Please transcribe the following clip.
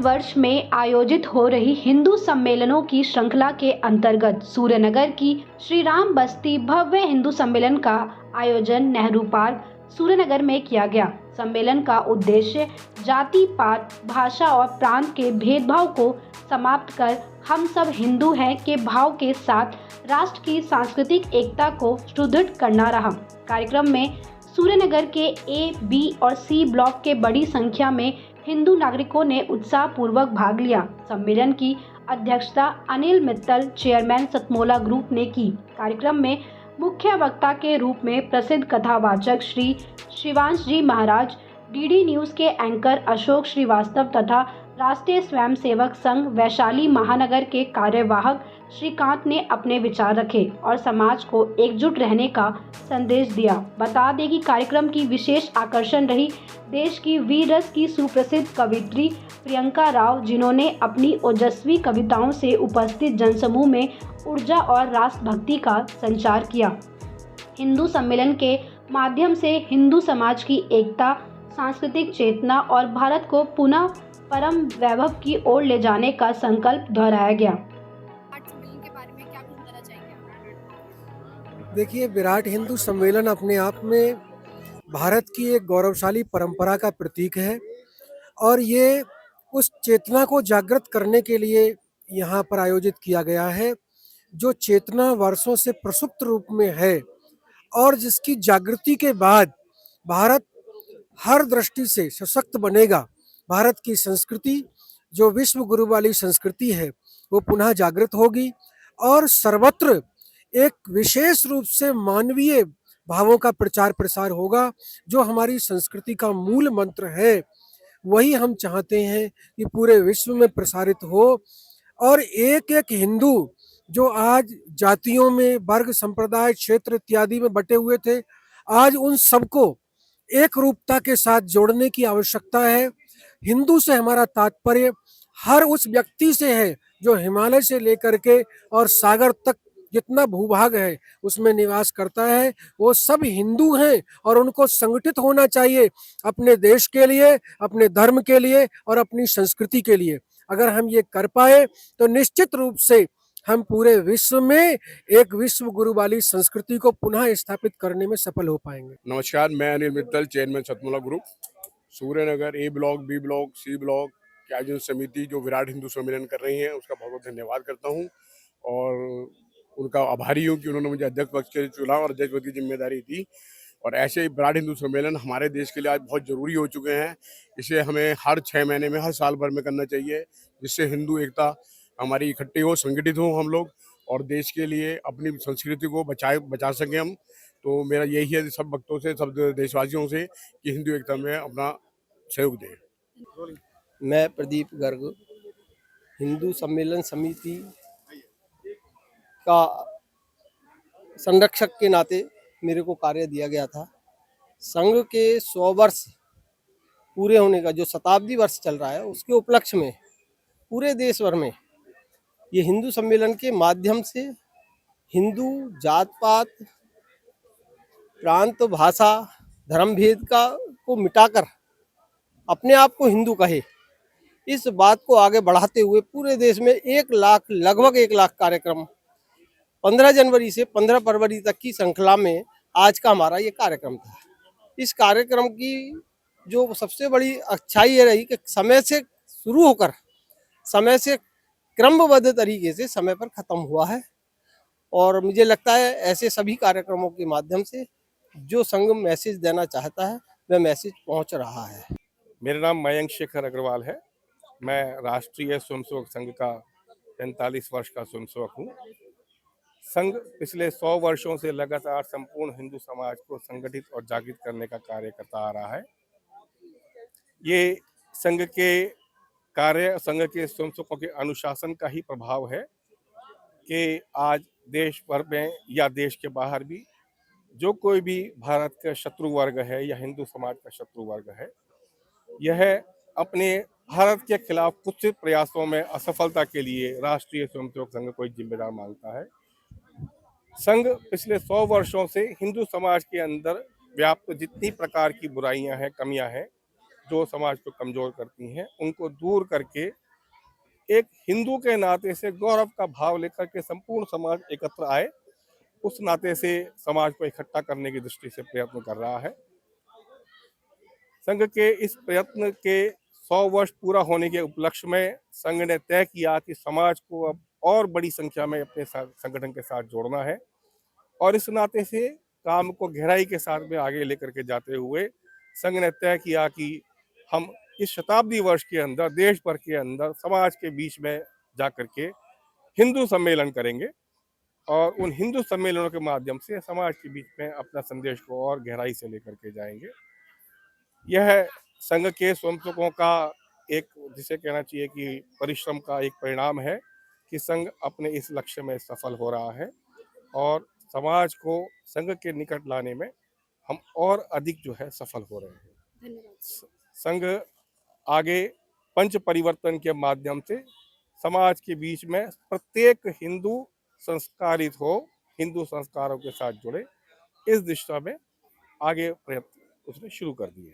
वर्ष में आयोजित हो रही हिंदू सम्मेलनों की श्रृंखला के अंतर्गत सूर्यनगर की श्री राम बस्ती भव्य हिंदू सम्मेलन का आयोजन नेहरू पार्क सूर्यनगर में किया गया। सम्मेलन का उद्देश्य जाति पात भाषा और प्रांत के भेदभाव को समाप्त कर हम सब हिंदू हैं के भाव के साथ राष्ट्र की सांस्कृतिक एकता को सुदृढ़ करना रहा। कार्यक्रम में सूर्यनगर के ए, बी और सी ब्लॉक के बड़ी संख्या में हिंदू नागरिकों ने उत्साहपूर्वक भाग लिया। सम्मेलन की अध्यक्षता अनिल मित्तल चेयरमैन सतमोला ग्रुप ने की। कार्यक्रम में मुख्य वक्ता के रूप में प्रसिद्ध कथावाचक श्री शिवांश जी महाराज, डीडी न्यूज के एंकर अशोक श्रीवास्तव तथा राष्ट्रीय स्वयंसेवक संघ वैशाली महानगर के कार्यवाहक श्रीकांत ने अपने विचार रखे और समाज को एकजुट रहने का संदेश दिया। बता दें कि कार्यक्रम की विशेष आकर्षण रही देश की वीर रस की सुप्रसिद्ध कवयित्री प्रियंका राव, जिन्होंने अपनी ओजस्वी कविताओं से उपस्थित जनसमूह में ऊर्जा और राष्ट्रभक्ति का संचार किया। हिंदू सम्मेलन के माध्यम से हिंदू समाज की एकता, सांस्कृतिक चेतना और भारत को पुनः परम वैभव की ओर ले जाने का संकल्प दोहराया गया। सम्मेलन के बारे में क्या बताना चाहेंगे? देखिए, विराट हिंदू सम्मेलन अपने आप में भारत की एक गौरवशाली परंपरा का प्रतीक है और ये उस चेतना को जागृत करने के लिए यहाँ पर आयोजित किया गया है, जो चेतना वर्षों से प्रसुप्त रूप में है और जिसकी जागृति के बाद भारत हर दृष्टि से सशक्त बनेगा। भारत की संस्कृति, जो विश्व गुरु वाली संस्कृति है, वो पुनः जागृत होगी और सर्वत्र एक विशेष रूप से मानवीय भावों का प्रचार प्रसार होगा। जो हमारी संस्कृति का मूल मंत्र है, वही हम चाहते हैं कि पूरे विश्व में प्रसारित हो और एक एक हिंदू जो आज जातियों में, वर्ग, संप्रदाय, क्षेत्र इत्यादि में बटे हुए थे, आज उन सबको एक रूपता के साथ जोड़ने की आवश्यकता है। हिंदू से हमारा तात्पर्य हर उस व्यक्ति से है जो हिमालय से लेकर के और सागर तक जितना भूभाग है उसमें निवास करता है, वो सब हिंदू हैं और उनको संगठित होना चाहिए अपने देश के लिए, अपने धर्म के लिए और अपनी संस्कृति के लिए। अगर हम ये कर पाए तो निश्चित रूप से हम पूरे विश्व में एक विश्व गुरु वाली संस्कृति को पुनः स्थापित करने में सफल हो पाएंगे। नमस्कार, मैं Anil Mittal chairman Satmola group Suryanagar A block, B block, C block की आयोजन समिति जो विराट हिंदू सम्मेलन कर रही है उसका बहुत बहुत धन्यवाद करता हूं और उनका आभारी हूं कि उन्होंने मुझे अध्यक्ष पद के लिए चुना और अध्यक्ष पद की जिम्मेदारी दी। और ऐसे ही विराट हिंदू सम्मेलन हमारे देश के लिए आज बहुत ज़रूरी हो चुके हैं। इसे हमें हर 6 महीने में, हर साल भर में करना चाहिए, जिससे हिंदू एकता हमारी इकट्ठी हो, संगठित हो हम लोग और देश के लिए अपनी संस्कृति को बचा सकें हम। तो मेरा यही है सब भक्तों से, सब देशवासियों से कि हिंदू एकता में अपना सहयोग दें। मैं प्रदीप गर्ग हिंदू सम्मेलन समिति का संरक्षक के नाते मेरे को कार्य दिया गया था। संघ के 100 वर्ष पूरे होने का जो शताब्दी वर्ष चल रहा है, उसके उपलक्ष्य में पूरे देश भर में ये हिंदू सम्मेलन के माध्यम से हिंदू जात पात, प्रांत, भाषा, धर्म भेद को मिटाकर अपने आप को हिंदू कहे, इस बात को आगे बढ़ाते हुए पूरे देश में लगभग 1 लाख कार्यक्रम 15 जनवरी से 15 फरवरी तक की श्रृंखला में आज का हमारा ये कार्यक्रम था। इस कार्यक्रम की जो सबसे बड़ी अच्छाई ये रही कि समय से शुरू होकर समय से क्रमबद्ध तरीके से समय पर खत्म हुआ है और मुझे लगता है ऐसे सभी कार्यक्रमों के माध्यम से जो संघ मैसेज देना चाहता है वह मैसेज पहुंच रहा है। मेरा नाम मयंक शेखर अग्रवाल है। मैं राष्ट्रीय स्वयंसेवक संघ का 45 वर्ष का स्वयंसेवक हूँ। संघ पिछले 100 वर्षों से लगातार संपूर्ण हिंदू समाज को संगठित और जागृत करने का कार्य करता आ रहा है। ये संघ के कार्य, संघ के स्वयंसेवकों के अनुशासन का ही प्रभाव है कि आज देश भर में या देश के बाहर भी जो कोई भी भारत का शत्रु वर्ग है या हिंदू समाज का शत्रु वर्ग है, यह अपने भारत के खिलाफ कुछ प्रयासों में असफलता के लिए राष्ट्रीय स्वयंसेवक संघ को जिम्मेदार मानता है। संघ पिछले 100 वर्षों से हिंदू समाज के अंदर व्याप्त जितनी प्रकार की बुराइयां हैं, कमियां हैं, जो समाज को कमजोर करती हैं उनको दूर करके एक हिंदू के नाते से गौरव का भाव लेकर के संपूर्ण समाज एकत्र आए, उस नाते से समाज को इकट्ठा करने की दृष्टि से प्रयत्न कर रहा है। संघ के इस प्रयत्न के 100 वर्ष पूरा होने के उपलक्ष्य में संघ ने तय किया कि समाज को अब और बड़ी संख्या में अपने संगठन के साथ जोड़ना है और इस नाते से काम को गहराई के साथ में आगे लेकर के जाते हुए संघ ने तय किया कि हम इस शताब्दी वर्ष के अंदर देश भर के अंदर समाज के बीच में जाकर के हिंदू सम्मेलन करेंगे और उन हिंदू सम्मेलनों के माध्यम से समाज के बीच में अपना संदेश को और गहराई से लेकर के जाएंगे। यह संघ के स्वयंसेवकों का एक, जिसे कहना चाहिए कि परिश्रम का एक परिणाम है कि संघ अपने इस लक्ष्य में सफल हो रहा है और समाज को संघ के निकट लाने में हम और अधिक जो है सफल हो रहे हैं। धन्यवाद। संघ आगे पंच परिवर्तन के माध्यम से समाज के बीच में प्रत्येक हिंदू संस्कारित हो, हिंदू संस्कारों के साथ जुड़े, इस दिशा में आगे प्रयत्न उसने शुरू कर दिए हैं।